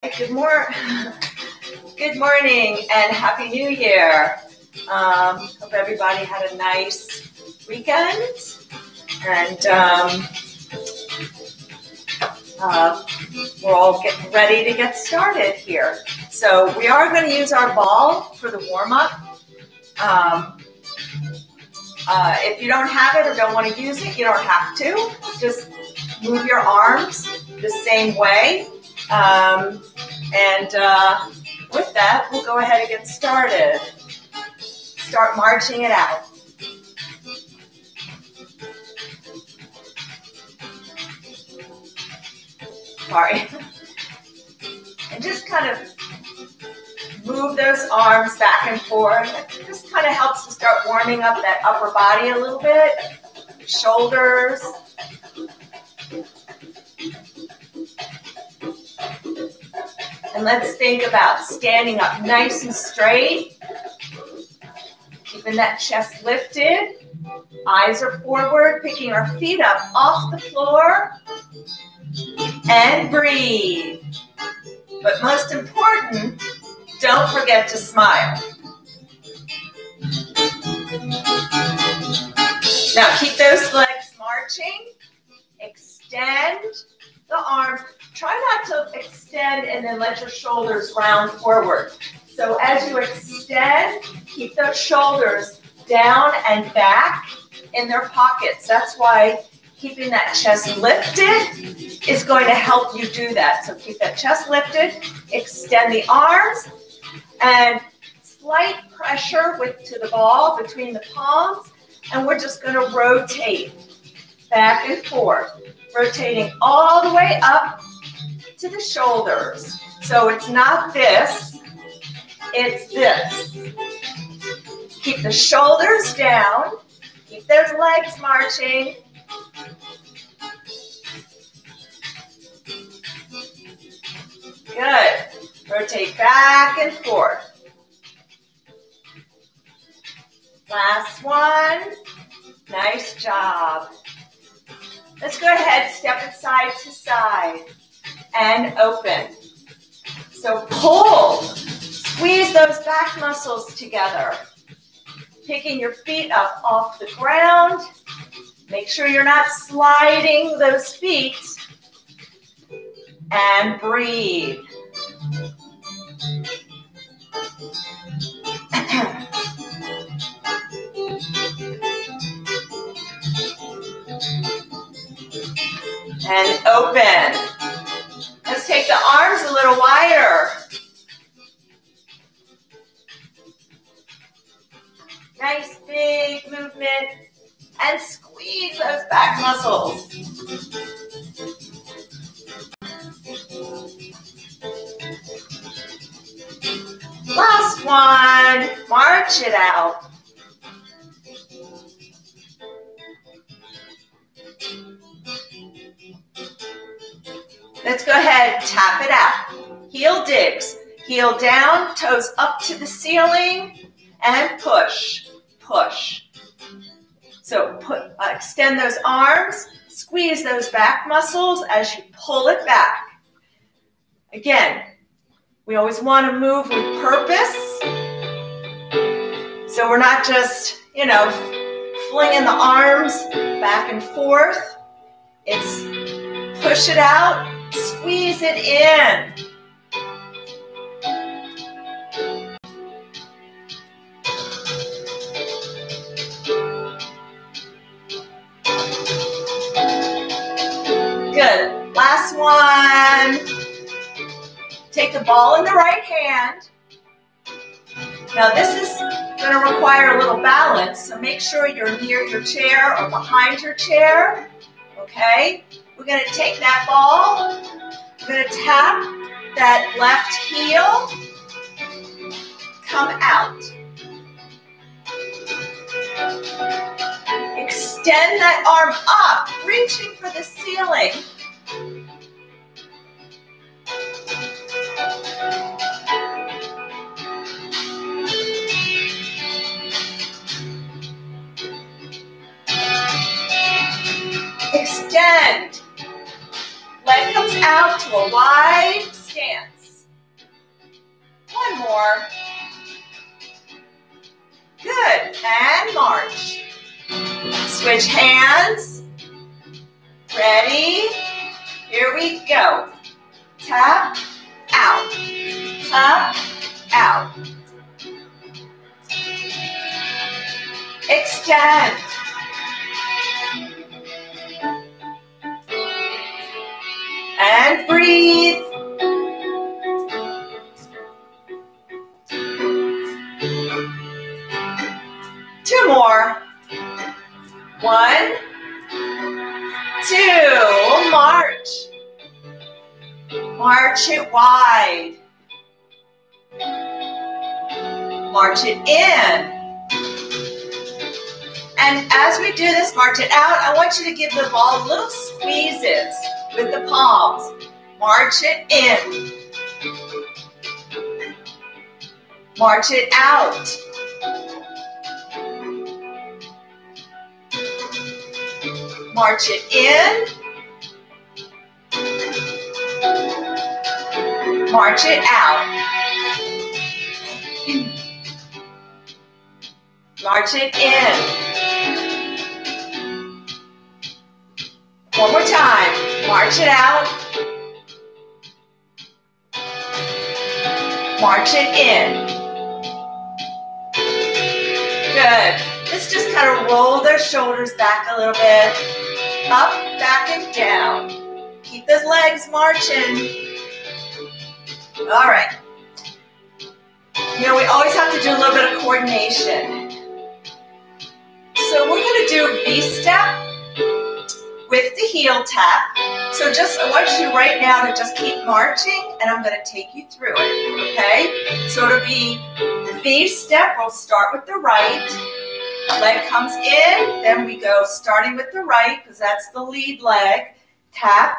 Good morning and Happy New Year. Hope everybody had a nice weekend, and we're all getting ready to get started here. So we are going to use our ball for the warm-up. If you don't have it or don't want to use it, you don't have to. Just move your arms the same way. With that, we'll go ahead and get started. Start marching it out. Sorry. And just kind of move those arms back and forth. It just kind of helps to start warming up that upper body a little bit. Shoulders. And let's think about standing up nice and straight. Keeping that chest lifted. Eyes are forward, picking our feet up off the floor. And breathe. But most important, don't forget to smile. Now keep those legs marching. Extend the arms. Try not to extend and then let your shoulders round forward. So as you extend, keep those shoulders down and back in their pockets. That's why keeping that chest lifted is going to help you do that. So keep that chest lifted, extend the arms, and slight pressure to the ball between the palms, and we're just going to rotate back and forth, rotating all the way up to the shoulders. So it's not this, it's this. Keep the shoulders down, keep those legs marching. Good. Rotate back and forth. Last one. Nice job. Let's go ahead, step it side to side and open. So pull, squeeze those back muscles together. Picking your feet up off the ground. Make sure you're not sliding those feet. And breathe. And open. Let's take the arms a little wider. Nice big movement. And squeeze those back muscles. Last one. March it out. Let's go ahead, tap it out. Heel digs, heel down, toes up to the ceiling, and push, push. So extend those arms, squeeze those back muscles as you pull it back. Again, we always want to move with purpose. So we're not just, flinging the arms back and forth. It's push it out, squeeze it in. Good. Last one. Take the ball in the right hand. Now this is going to require a little balance, so make sure you're near your chair or behind your chair. Okay? We're going to take that ball. We're going to tap that left heel. Come out. Extend that arm up, reaching for the ceiling. Extend. Leg comes out to a wide stance. more. Good, and march. Switch hands. Ready? Here we go. Tap, out. Tap, out. Extend. And breathe. Two more. 1, 2, march. March it wide. March it in. And as we do this, march it out, I want you to give the ball little squeezes with the palms. March it in. March it out. March it in. March it out. March it in. One more time. March it out. March it in. Good. Let's just kind of roll their shoulders back a little bit. Up, back, and down. Keep those legs marching. All right. You know, we always have to do a little bit of coordination. So we're going to do a V-step with the heel tap. So I want you right now to just keep marching, and I'm going to take you through it, okay? So it'll be V-step. We'll start with the right. Leg comes in, then we go starting with the right, because that's the lead leg. Tap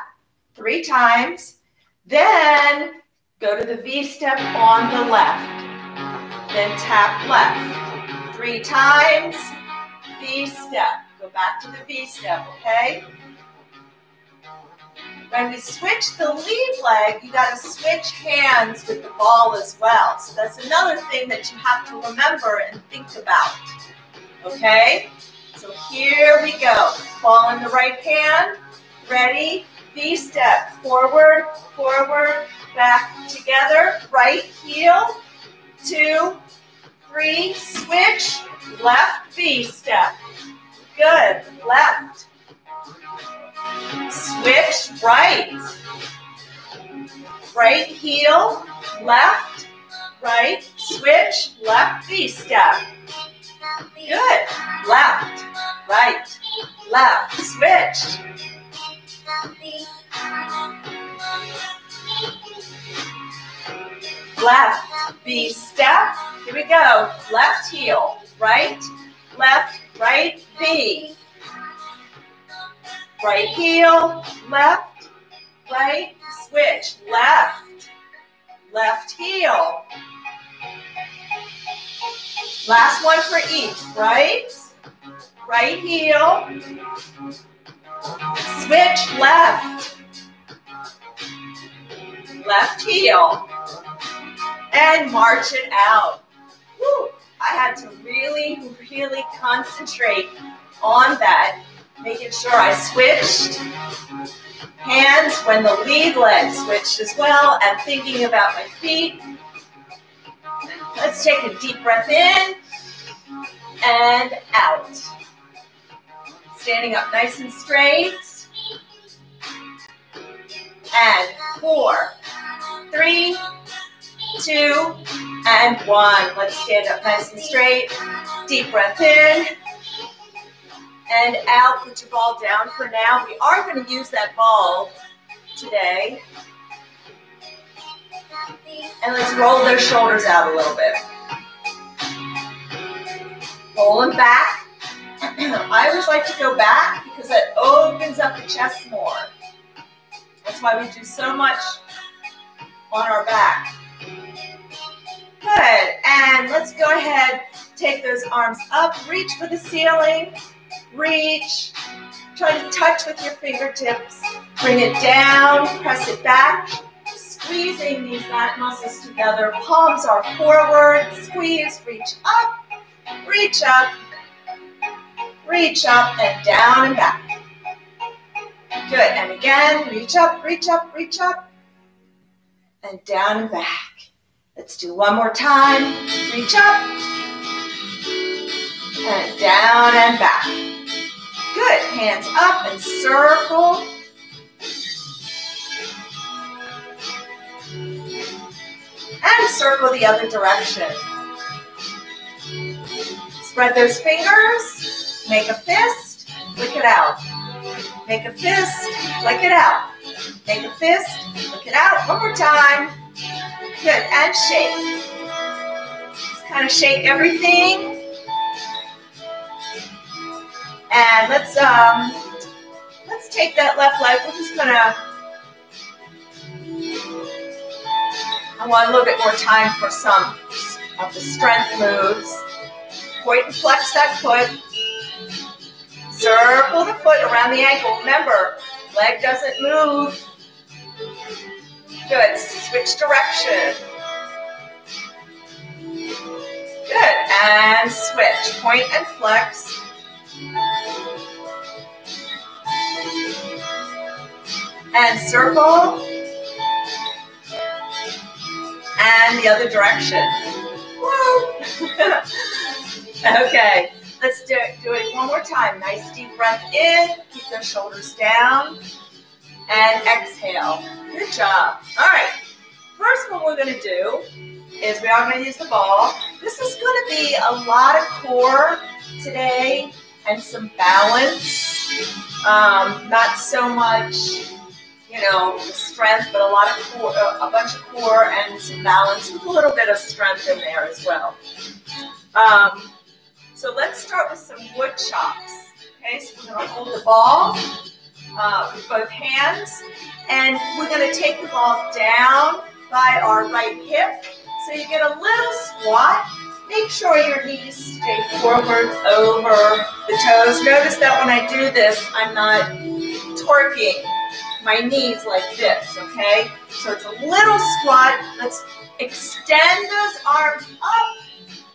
3 times. Then go to the V-step on the left. Then tap left. 3 times. V-step. Go back to the V-step, okay? When we switch the lead leg, you got to switch hands with the ball as well. So that's another thing that you have to remember and think about, okay? So here we go. Ball in the right hand. Ready? V-step. Forward, forward, back, together. Right heel. 2, 3, switch. Left V-step. Good. Left. Switch right. Right heel, left, right, switch, left V-step. Good. Left, right, left, switch. Left V-step. Here we go. Left heel, right, left, right, V. Right heel, left, right, switch, left, left heel. Last one for each, right, right heel, switch, left, left heel, and march it out. Woo. I had to really, really concentrate on that. Making sure I switched hands when the lead leg switched as well, and thinking about my feet. Let's take a deep breath in and out. Standing up nice and straight. And 4, 3, 2, and 1. Let's stand up nice and straight. Deep breath in. And out, put your ball down for now. We are going to use that ball today. And let's roll their shoulders out a little bit. Roll them back. I always like to go back because that opens up the chest more. That's why we do so much on our back. Good. And let's go ahead, take those arms up, reach for the ceiling. Reach, try to touch with your fingertips, bring it down, press it back, squeeze squeezing these back muscles together. Palms are forward. Squeeze, reach up, reach up, reach up, and down and back. Good, and again, reach up, reach up, reach up, and down and back. Let's do one more time. Reach up, and down and back. Good, hands up and circle. And circle the other direction. Spread those fingers, make a fist, flick it out. Make a fist, flick it out. Make a fist, flick it out. One more time. Good, and shake. Just kind of shake everything. And let's take that left leg. We're just gonna, I want a little bit more time for some of the strength moves. Point and flex that foot. Circle the foot around the ankle. Remember, leg doesn't move. Good, switch direction. Good, and switch. Point and flex. And circle. And the other direction. Woo! Okay, let's do it one more time. Nice deep breath in. Keep those shoulders down. And exhale. Good job. All right. First one we're going to do is we are going to use the ball. This is going to be a lot of core today and some balance. Not so much, the strength, but a lot of core, a bunch of core and some balance with a little bit of strength in there as well. So let's start with some wood chops. Okay, so we're going to hold the ball with both hands, and we're going to take the ball down by our right hip. So you get a little squat. Make sure your knees stay forward over the toes. Notice that when I do this, I'm not twerking my knees like this, okay? So it's a little squat. Let's extend those arms up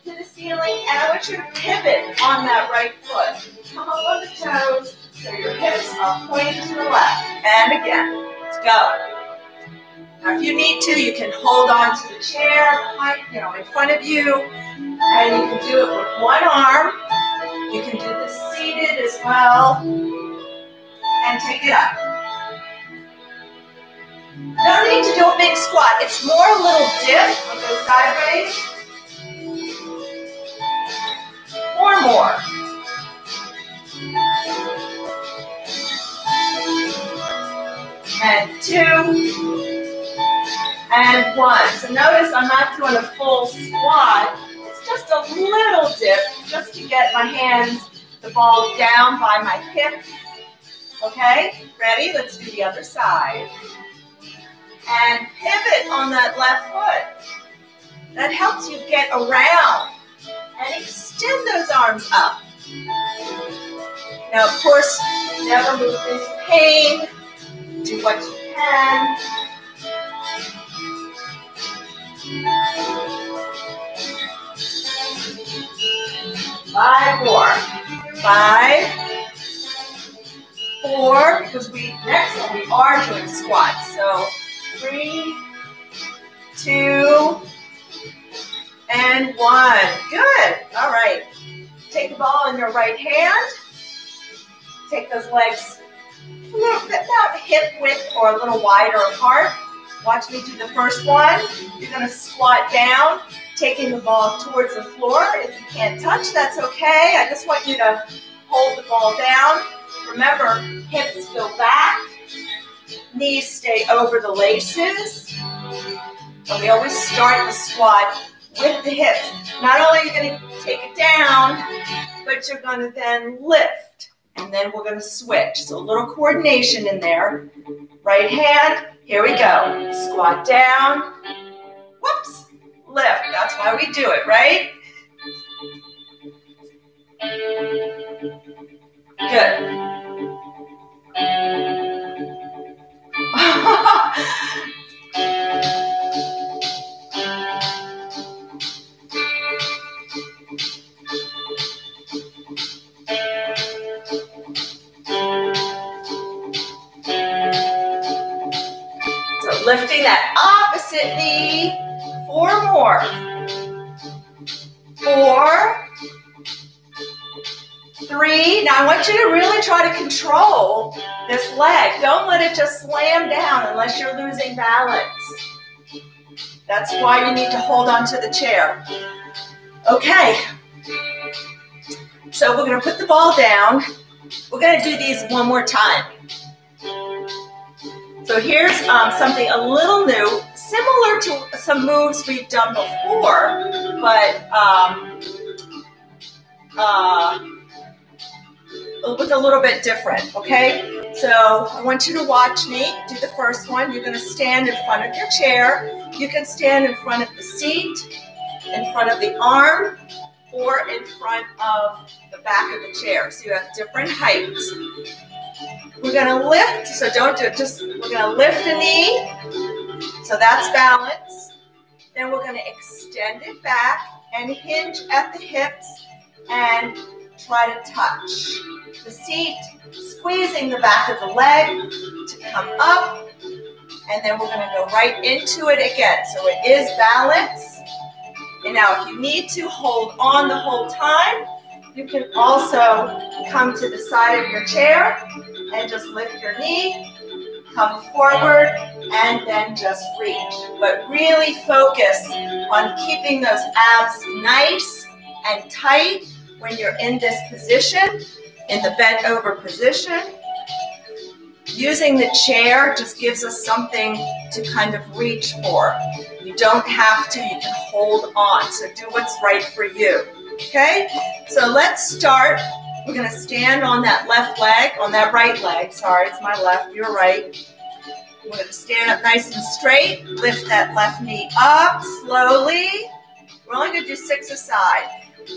to the ceiling, and I want you to pivot on that right foot. Come up on the toes so your hips are pointing to the left. And again, let's go. Now if you need to, you can hold on to the chair behind, in front of you, and you can do it with one arm. You can do this seated as well, and take it up. No need to do a big squat. It's more a little dip. I'll go sideways. Or more. And 2. And 1. So notice I'm not doing a full squat. It's just a little dip just to get my hands, the ball down by my hips. Okay? Ready? Let's do the other side. And pivot on that left foot. That helps you get around and extend those arms up. Now, of course, never move into pain. Do what you can. Five more. 5, 4, because next one we are doing squats. So 3, 2, and 1. Good. All right. Take the ball in your right hand. Take those legs a little bit, about hip width or a little wider apart. Watch me do the first one. You're going to squat down, taking the ball towards the floor. If you can't touch, that's okay. I just want you to hold the ball down. Remember, hips go back. Knees stay over the laces. And we always start the squat with the hips. Not only are you going to take it down, but you're going to then lift. And then we're going to switch. So a little coordination in there. Right hand, here we go. Squat down. Whoops. Lift. That's why we do it, right? Good. more. 4, 3. Now I want you to really try to control this leg. Don't let it just slam down unless you're losing balance. That's why you need to hold on to the chair. Okay. So we're going to put the ball down. We're going to do these one more time. So here's something a little new, similar to some moves we've done before, but with a little bit different, okay? So I want you to watch me do the first one. You're going to stand in front of your chair. You can stand in front of the seat, in front of the arm, or in front of the back of the chair. So you have different heights. We're going to lift, so don't do it, just we're going to lift the knee. So that's balance. Then we're going to extend it back and hinge at the hips and try to touch the seat, squeezing the back of the leg to come up. And then we're going to go right into it again. So it is balance. And now if you need to hold on the whole time, you can also come to the side of your chair and just lift your knee, come forward, and then just reach. But really focus on keeping those abs nice and tight when you're in this position, in the bent over position. Using the chair just gives us something to kind of reach for. You don't have to, you can hold on. So do what's right for you, okay? So let's start. We're gonna stand on that left leg, on that right leg. Sorry, it's my left, you're right. We're gonna stand up nice and straight. Lift that left knee up slowly. We're only gonna do 6 aside.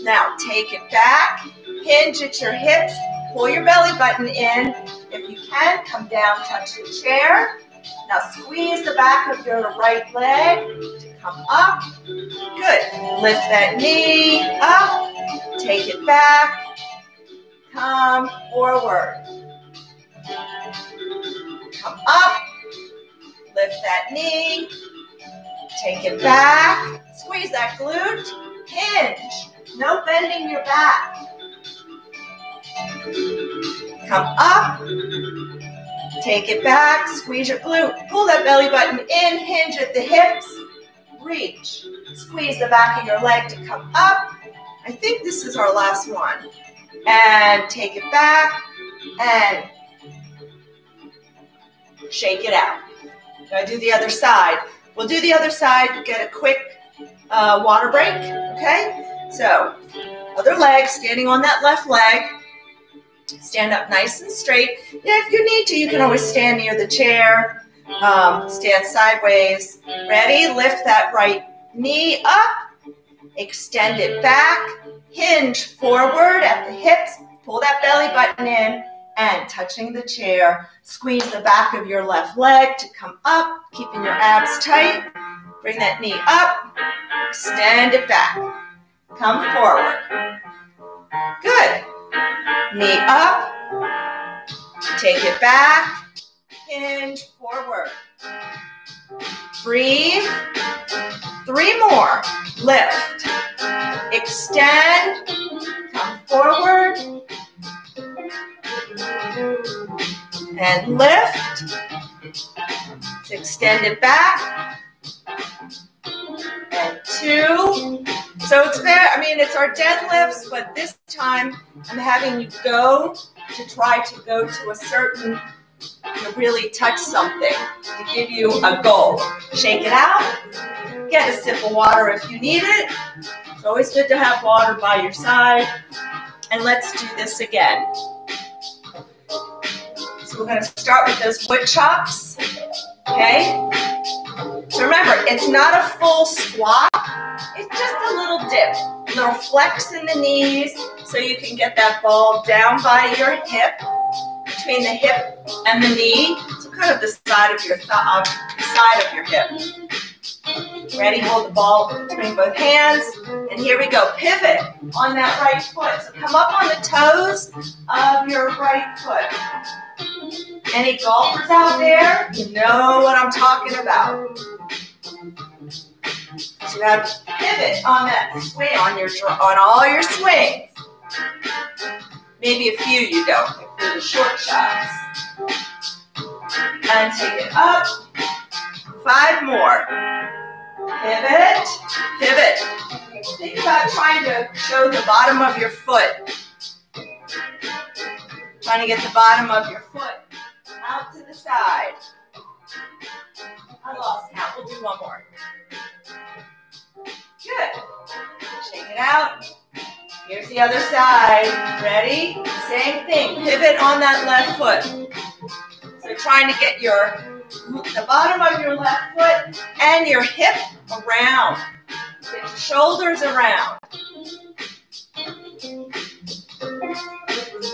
Now take it back, hinge at your hips, pull your belly button in. If you can, come down, touch the chair. Now squeeze the back of your right leg to come up. Good. Lift that knee up, take it back, come forward. Come up, lift that knee, take it back, squeeze that glute, hinge. No bending your back. Come up, take it back, squeeze your glute, pull that belly button in, hinge at the hips, reach. Squeeze the back of your leg to come up. I think this is our last one. And take it back and shake it out. Now do the other side. We'll do the other side, get a quick water break, okay? So, other leg, standing on that left leg. Stand up nice and straight. Yeah, if you need to, you can always stand near the chair. Stand sideways. Ready? Lift that right knee up. Extend it back. Hinge forward at the hips. Pull that belly button in. And touching the chair, squeeze the back of your left leg to come up, keeping your abs tight. Bring that knee up. Extend it back. Come forward. Good. Knee up, take it back, hinge forward. Breathe. 3 more. Lift. Extend. Come forward. And lift. Extend it back. And 2. So it's fair, it's our deadlifts, but this time I'm having you go to try to go to a certain, to really touch something, to give you a goal. Shake it out, get a sip of water if you need it. It's always good to have water by your side. And let's do this again. So we're gonna start with those wood chops, okay? So remember, it's not a full squat, it's just a little dip, a little flex in the knees so you can get that ball down by your hip, between the hip and the knee, so kind of the side of your hip. Ready? Hold the ball between both hands, and here we go. Pivot on that right foot. So come up on the toes of your right foot. Any golfers out there? You know what I'm talking about. So you have to pivot on that swing, on all your swings. Maybe a few you don't, if they're the short shots. And take it up. 5 more. Pivot, pivot. Think about trying to show the bottom of your foot. Trying to get the bottom of your foot out to the side. I lost count. We'll do one more. Good. Shake it out. Here's the other side. Ready? Same thing. Pivot on that left foot. So trying to get the bottom of your left foot and your hip around. Get your shoulders around.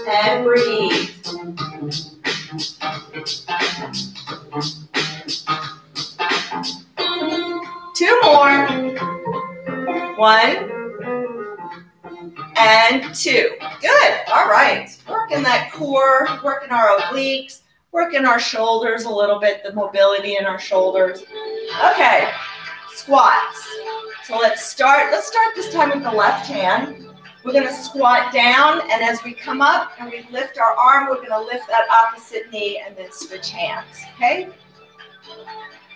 And breathe. Two more. 1 and 2. Good. All right. Working that core, working our obliques, working our shoulders a little bit, the mobility in our shoulders. Okay. Squats. So let's start this time with the left hand. We're going to squat down, and as we come up and we lift our arm, we're going to lift that opposite knee and then switch hands. Okay?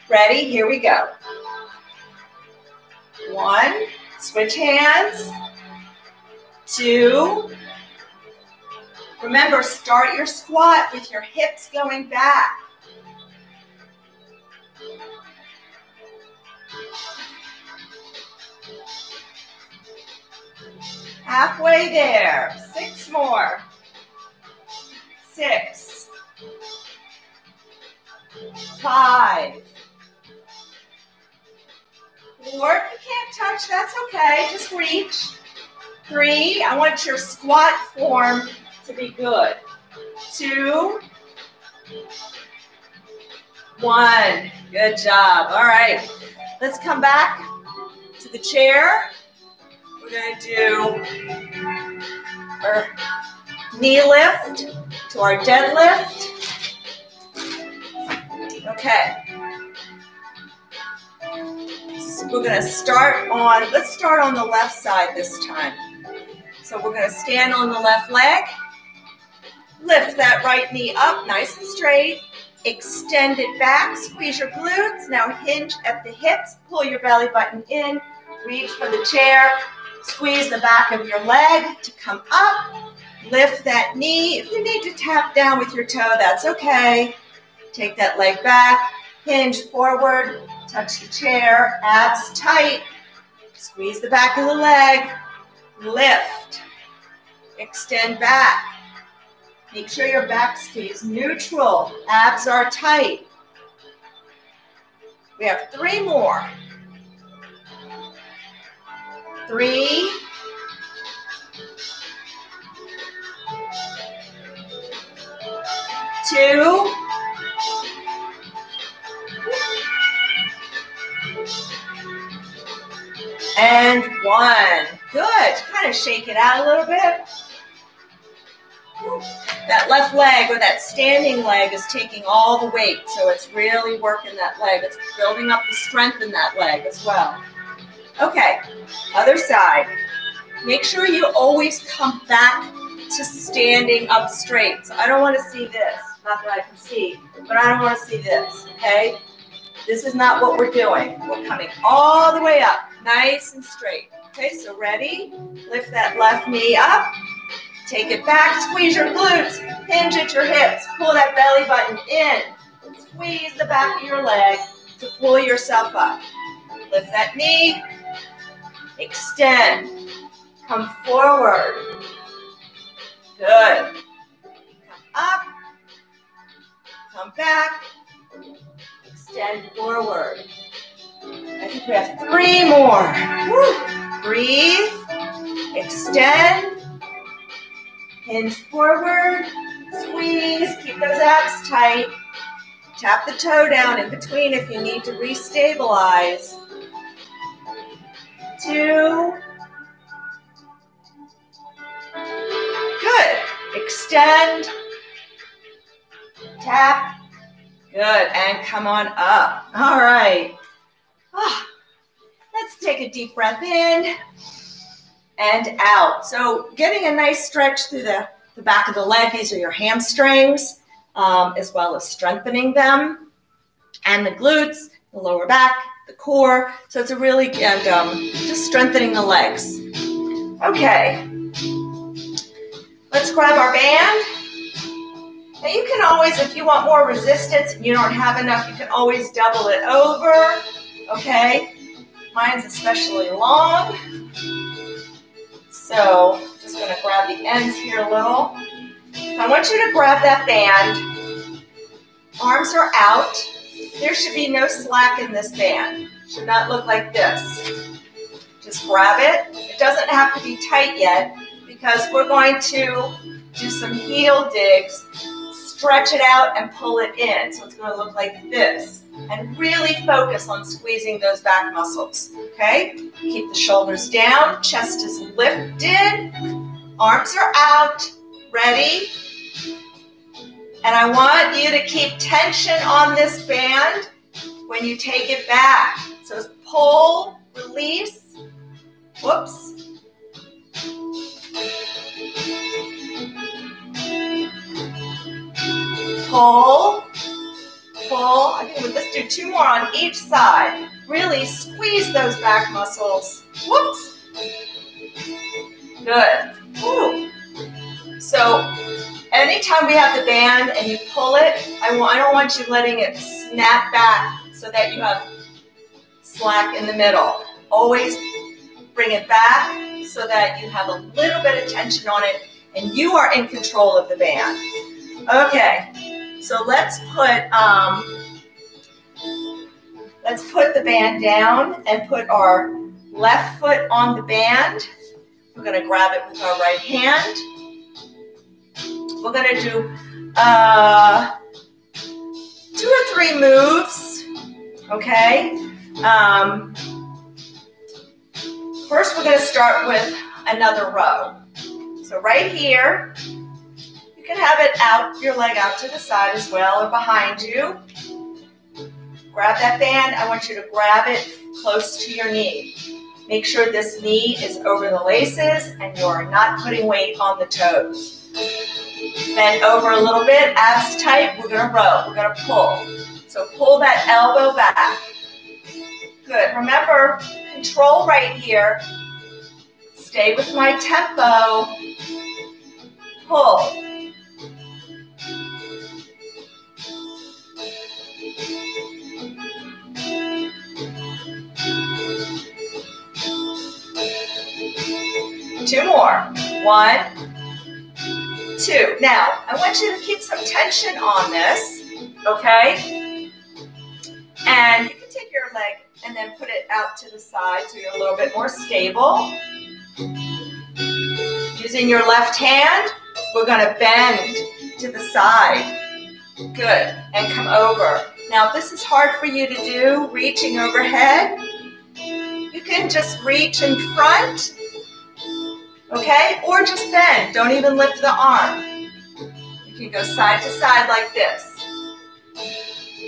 Ready? Here we go. 1, switch hands. 2. Remember, start your squat with your hips going back. Halfway there. 6 more. 6. 5. 4. If you can't touch, that's okay. Just reach. 3. I want your squat form to be good. 2. 1. Good job. All right. Let's come back to the chair. We're going to do our knee lift to our deadlift. Okay. So we're going to let's start on the left side this time. So we're going to stand on the left leg. Lift that right knee up nice and straight. Extend it back. Squeeze your glutes. Now hinge at the hips. Pull your belly button in. Reach for the chair. Squeeze the back of your leg to come up. Lift that knee. If you need to tap down with your toe, that's okay. Take that leg back. Hinge forward. Touch the chair. Abs tight. Squeeze the back of the leg. Lift. Extend back. Make sure your back stays neutral. Abs are tight. We have 3 more. 3. 2. And 1. Good. Kind of shake it out a little bit. That left leg or that standing leg is taking all the weight, so it's really working that leg. It's building up the strength in that leg as well. Okay, other side. Make sure you always come back to standing up straight. So I don't want to see this, not that I can see, but I don't want to see this, okay? This is not what we're doing. We're coming all the way up, nice and straight. Okay, so ready? Lift that left knee up. Take it back, squeeze your glutes, hinge at your hips, pull that belly button in, squeeze the back of your leg to pull yourself up. Lift that knee, extend, come forward. Good. Come up, come back, extend forward. I think we have 3 more. Woo. Breathe, extend. Hinge forward, squeeze, keep those abs tight. Tap the toe down in between if you need to restabilize. 2. Good. Extend. Tap. Good. And come on up. All right. take a deep breath in and out. So getting a nice stretch through the back of the leg. These are your hamstrings, as well as strengthening them. And the glutes, the lower back, the core. So it's a really, just strengthening the legs. Okay. Let's grab our band. Now you can always, if you want more resistance and you don't have enough, you can always double it over, okay? Mine's especially long. So just gonna grab the ends here a little. I want you to grab that band. Arms are out. There should be no slack in this band. Should not look like this. Just grab it. It doesn't have to be tight yet because we're going to do some heel digs, stretch it out and pull it in. So it's going to look like this. And really focus on squeezing those back muscles, okay? Keep the shoulders down, chest is lifted, arms are out, ready? And I want you to keep tension on this band when you take it back. So it's pull, release, whoops. Pull, pull. I think let's do 2 more on each side. Really squeeze those back muscles. Whoops. Good. Woo. So anytime we have the band and you pull it, I don't want you letting it snap back so that you have slack in the middle. Always bring it back so that you have a little bit of tension on it and you are in control of the band. Okay, so let's put the band down and put our left foot on the band. We're going to grab it with our right hand. We're going to do 2 or 3 moves, okay? First, we're going to start with another row. So right here, you can have it out, your leg out to the side as well or behind you. Grab that band. I want you to grab it close to your knee. Make sure this knee is over the laces and you are not putting weight on the toes. Bend over a little bit, abs tight, we're going to row, we're going to pull. So pull that elbow back. Good, remember, control right here. Stay with my tempo. Pull. Two more. 1, 2. Now, I want you to keep some tension on this, okay? And you can take your leg and then put it out to the side so you're a little bit more stable. Using your left hand, we're going to bend to the side. Good. And come over. Now, if this is hard for you to do, reaching overhead, you can just reach in front. Okay? Or just bend. Don't even lift the arm. You can go side to side like this.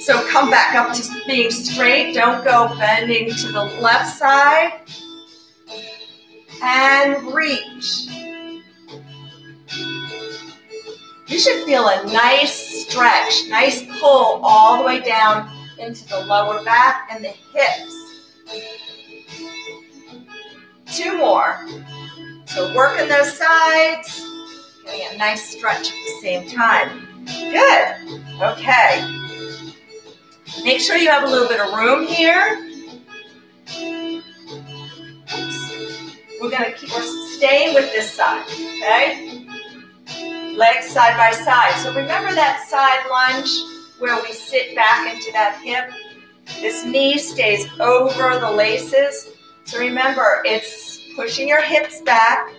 So come back up to being straight. Don't go bending to the left side. And reach. You should feel a nice stretch, nice pull all the way down into the lower back and the hips. 2 more. So working those sides, getting a nice stretch at the same time. Good. Okay. Make sure you have a little bit of room here. Oops. We're staying with this side, okay? Legs side by side. So remember that side lunge where we sit back into that hip? This knee stays over the laces. So remember, it's pushing your hips back,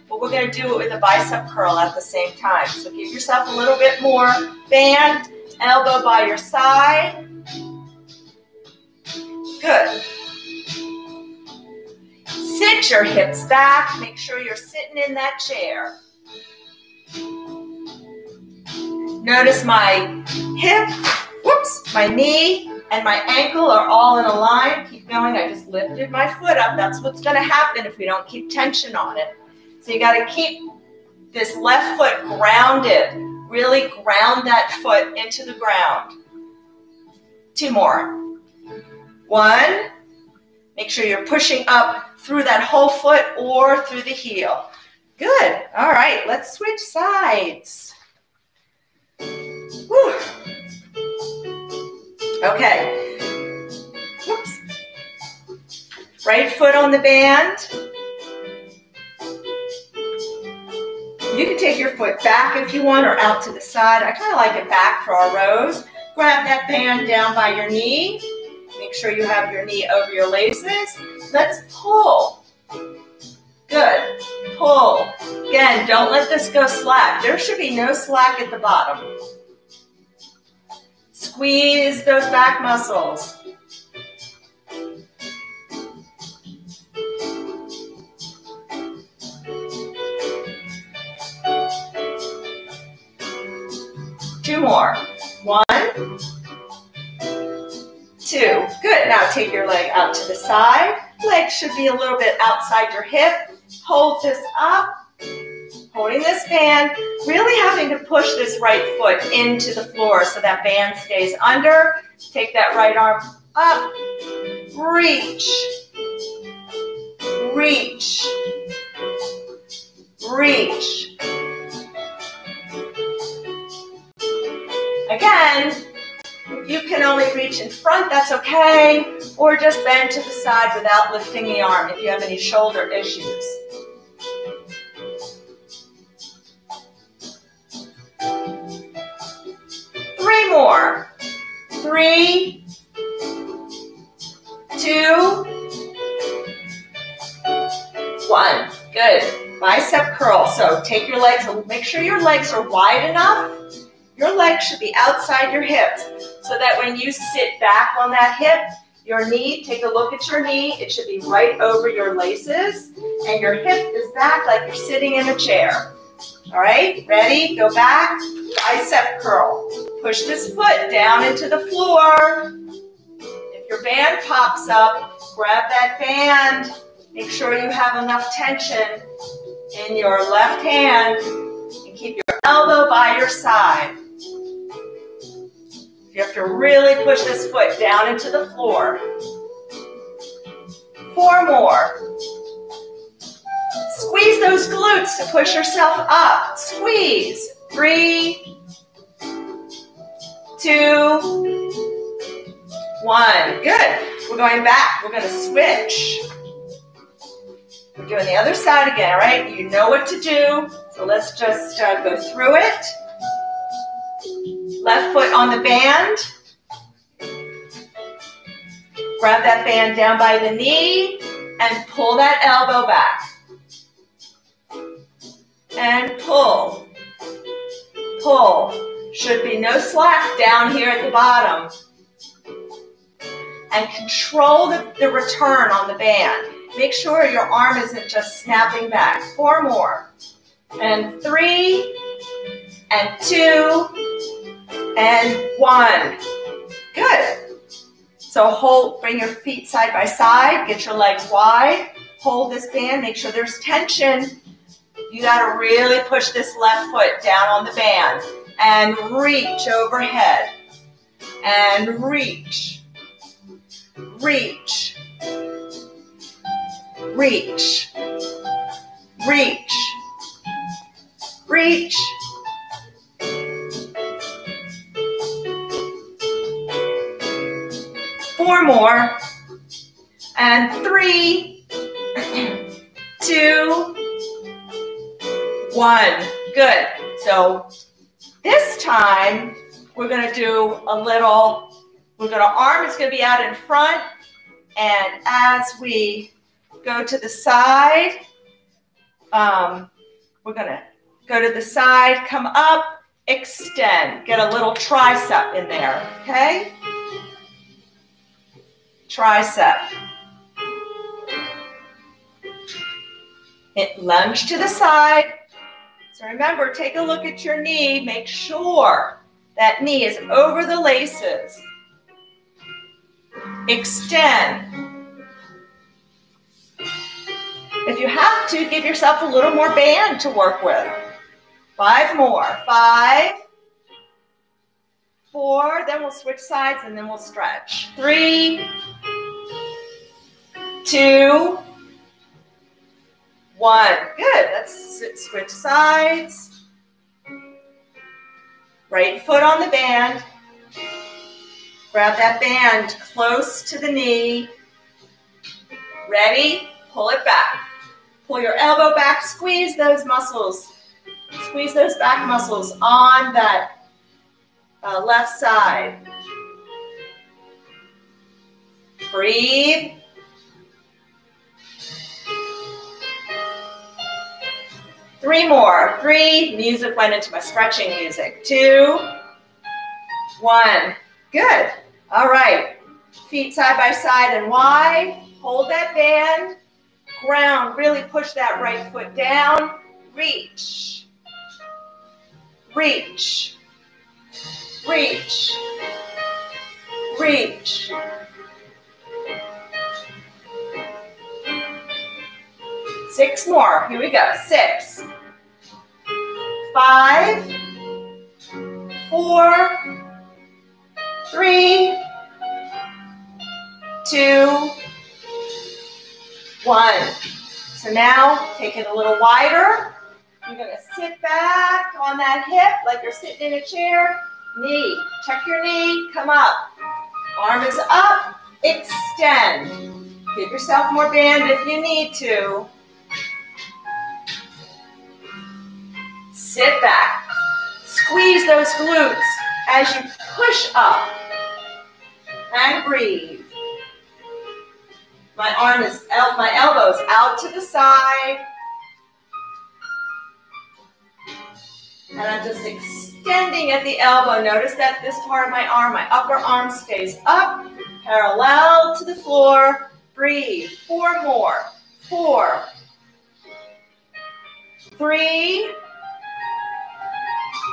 but we're going to do it with a bicep curl at the same time. So give yourself a little bit more band, elbow by your side. Good. Sit your hips back. Make sure you're sitting in that chair. Notice my hip, whoops, my knee, and my ankle are all in a line. Keep going. I just lifted my foot up. That's what's going to happen if we don't keep tension on it. So you got to keep this left foot grounded. Really ground that foot into the ground. 2 more. 1. Make sure you're pushing up through that whole foot or through the heel. Good. All right, let's switch sides. Whew. Okay. Whoops. Right foot on the band. You can take your foot back if you want or out to the side. I kind of like it back for our rows. Grab that band down by your knee. Make sure you have your knee over your laces. Let's pull. Good. Pull. Again, don't let this go slack. There should be no slack at the bottom. Squeeze those back muscles. Two more. 1, 2. Good. Now take your leg out to the side. Leg should be a little bit outside your hip. Hold this up. Holding this band. Really having to push this right foot into the floor so that band stays under. Take that right arm up. Reach. Reach. Reach. Again, if you can only reach in front, that's okay, or just bend to the side without lifting the arm if you have any shoulder issues. Three more. 3, 2, 1. Good. Bicep curl. So take your legs, make sure your legs are wide enough. Your legs should be outside your hips so that when you sit back on that hip, your knee, take a look at your knee, it should be right over your laces, and your hip is back like you're sitting in a chair. All right, ready? Go back, bicep curl. Push this foot down into the floor. If your band pops up, grab that band. Make sure you have enough tension in your left hand and keep your elbow by your side. You have to really push this foot down into the floor. 4 more. Squeeze those glutes to push yourself up. Squeeze. 3, 2, 1. Good. We're going back. We're going to switch. We're doing the other side again, all right? You know what to do. So let's just go through it. Left foot on the band. Grab that band down by the knee and pull that elbow back. And pull. Pull. Should be no slack down here at the bottom. And control the return on the band. Make sure your arm isn't just snapping back. 4 more. And 3, and 2, and 1. Good. So hold, bring your feet side by side, get your legs wide, hold this band, make sure there's tension. You gotta really push this left foot down on the band and reach overhead and reach, reach, reach, reach, reach. Four more, and 3, 2, 1. Good. So this time we're going to do a little, arm is going to be out in front, and as we go to the side, we're going to go to the side, come up, extend, get a little tricep in there, okay? Tricep. Lunge to the side. So remember, take a look at your knee. Make sure that knee is over the laces. extend. If you have to, give yourself a little more band to work with. 5 more. 5, 4, then we'll switch sides and then we'll stretch. 3, 2, 1. Good. Let's switch sides. Right foot on the band. Grab that band close to the knee. Ready? Pull it back. Pull your elbow back. Squeeze those muscles. Squeeze those back muscles on that left side. Breathe. Three more. 3. Music went into my stretching music. 2, 1. Good. All right. Feet side by side and wide. Hold that band. Ground. Really push that right foot down. Reach. Reach. Reach. Reach. Six more. Here we go. 6, 5, 4, 3, 2, 1. So now take it a little wider. You're going to sit back on that hip like you're sitting in a chair. Knee. Check your knee. Come up. Arm is up. Extend. Give yourself more band if you need to. Sit back. Squeeze those glutes as you push up. And breathe. My elbow's out to the side. And I'm just extending at the elbow. Notice that this part of my arm, my upper arm stays up, parallel to the floor. Breathe. 4 more. 4, 3,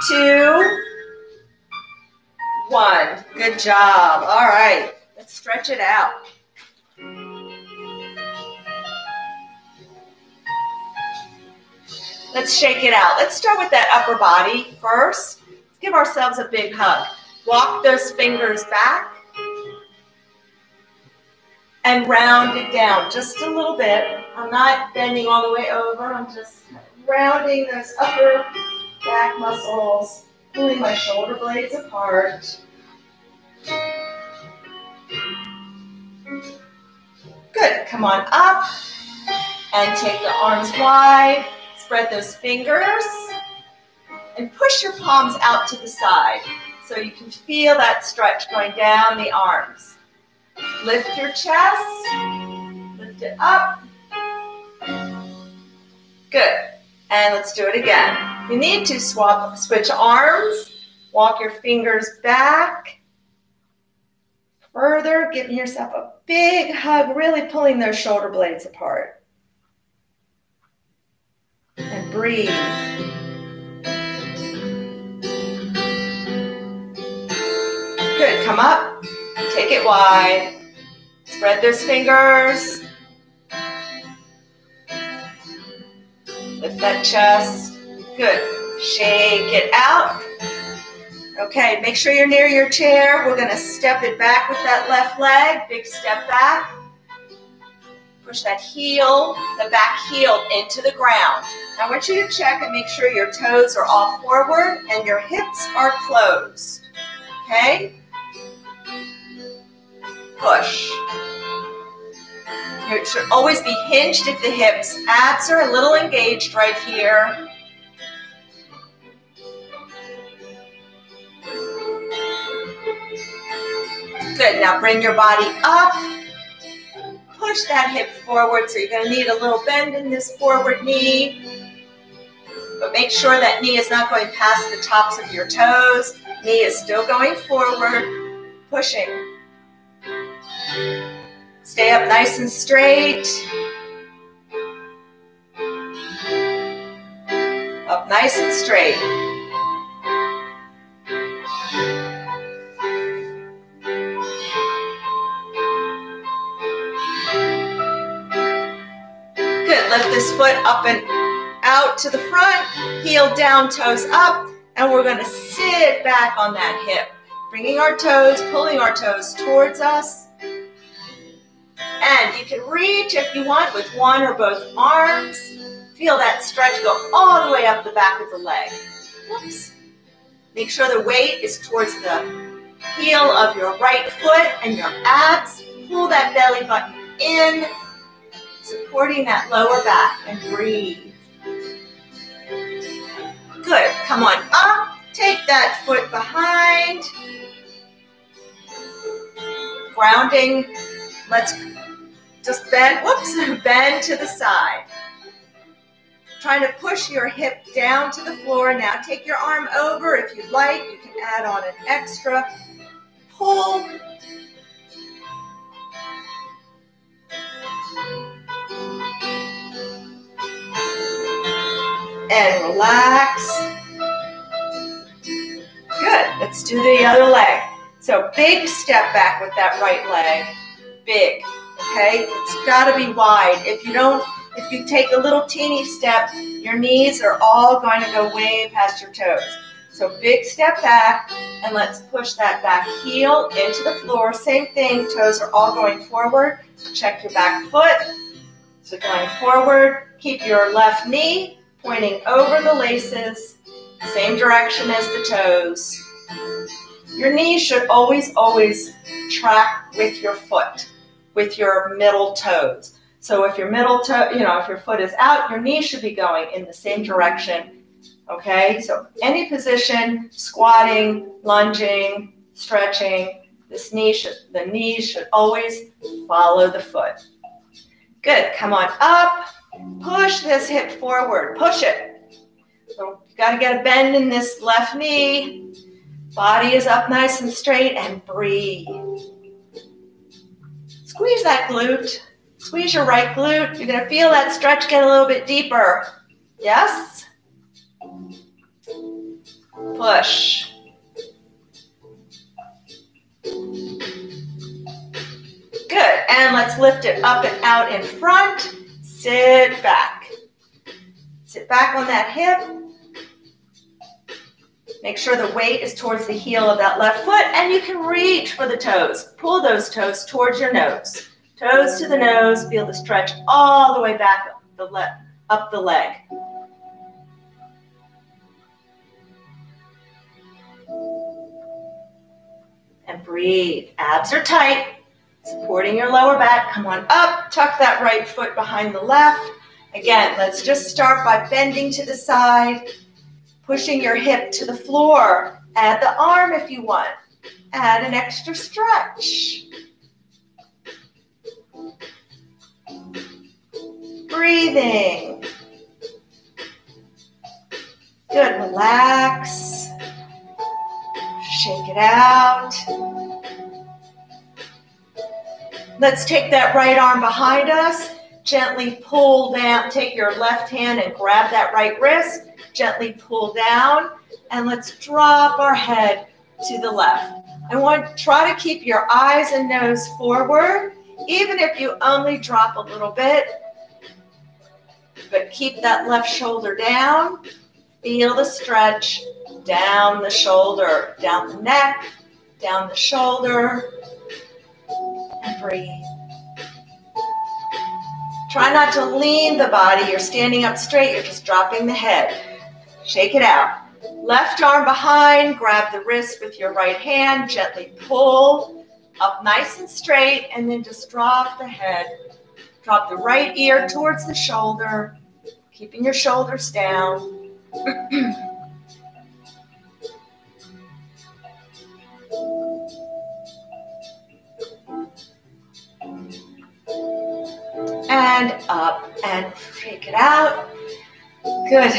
2, 1. Good job. All right. Let's stretch it out. Let's shake it out. Let's start with that upper body first. Let's give ourselves a big hug. Walk those fingers back and round it down just a little bit. I'm not bending all the way over. I'm just rounding those upper back muscles, pulling my shoulder blades apart. Good. Come on up and take the arms wide. Spread those fingers and push your palms out to the side so you can feel that stretch going down the arms. Lift your chest, lift it up. Good. And let's do it again. You need to switch arms, walk your fingers back, further, giving yourself a big hug, really pulling those shoulder blades apart. And breathe. Good. Come up. Take it wide. Spread those fingers. Lift that chest. Good. Shake it out. Okay, make sure you're near your chair. We're going to step it back with that left leg. Big step back. Push that heel, the back heel into the ground. Now I want you to check and make sure your toes are all forward and your hips are closed. Okay? Push. You should always be hinged at the hips. Abs are a little engaged right here. Good. Now bring your body up. Push that hip forward, so you're going to need a little bend in this forward knee. But make sure that knee is not going past the tops of your toes. Knee is still going forward, pushing. Stay up nice and straight. Up nice and straight. Good, lift this foot up and out to the front, heel down, toes up, and we're gonna sit back on that hip. Bringing our toes, pulling our toes towards us. And you can reach if you want with one or both arms. Feel that stretch go all the way up the back of the leg. Whoops. Make sure the weight is towards the heel of your right foot and your abs. Pull that belly button in, supporting that lower back, and breathe. Good, come on up. Take that foot behind. Grounding. Let's just bend, whoops, bend to the side. Trying to push your hip down to the floor. Now take your arm over if you'd like. You can add on an extra pull. And relax. Good, let's do the other leg. So big step back with that right leg. Big, okay? It's gotta be wide. If you take a little teeny step, your knees are all going to go way past your toes. So big step back, and let's push that back heel into the floor. Same thing, toes are all going forward. Check your back foot. So going forward, keep your left knee pointing over the laces, same direction as the toes. Your knees should always, always track with your foot, with your middle toes. So if your middle toe, if your foot is out, your knee should be going in the same direction, okay? So any position, squatting, lunging, stretching, the knees should always follow the foot. Good, come on up, push this hip forward, push it. So you gotta get a bend in this left knee, body is up nice and straight, and breathe. Squeeze that glute. Squeeze your right glute. You're going to feel that stretch get a little bit deeper. Yes? Push. Good. And let's lift it up and out in front. Sit back. Sit back on that hip. Make sure the weight is towards the heel of that left foot, and you can reach for the toes. Pull those toes towards your nose. Toes to the nose, feel the stretch all the way back up the leg. And breathe. Abs are tight, supporting your lower back. Come on up, tuck that right foot behind the left. Again, let's just start by bending to the side, pushing your hip to the floor. Add the arm if you want. Add an extra stretch. Breathing. Good, relax. Shake it out. Let's take that right arm behind us. Gently pull down. Take your left hand and grab that right wrist. Gently pull down. And let's drop our head to the left. Try to keep your eyes and nose forward, even if you only drop a little bit. But keep that left shoulder down. Feel the stretch down the shoulder, down the neck, down the shoulder, and breathe. Try not to lean the body. You're standing up straight. You're just dropping the head. Shake it out. Left arm behind. Grab the wrist with your right hand. Gently pull up nice and straight, and then just drop the head. Drop the right ear towards the shoulder, keeping your shoulders down. And up, and shake it out. Good.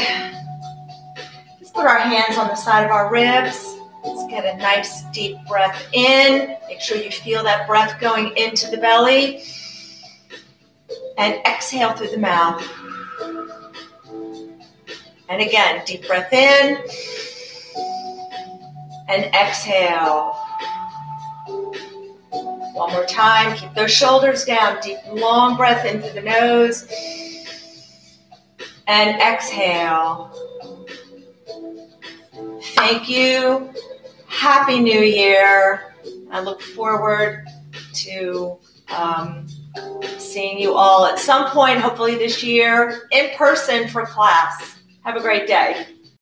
Let's put our hands on the side of our ribs. Let's get a nice deep breath in. Make sure you feel that breath going into the belly. And exhale through the mouth. And again, deep breath in. And exhale. One more time. Keep those shoulders down. Deep, long breath in through the nose. and exhale. Thank you. Happy New Year. I look forward to seeing you all at some point, hopefully this year, in person for class. Have a great day.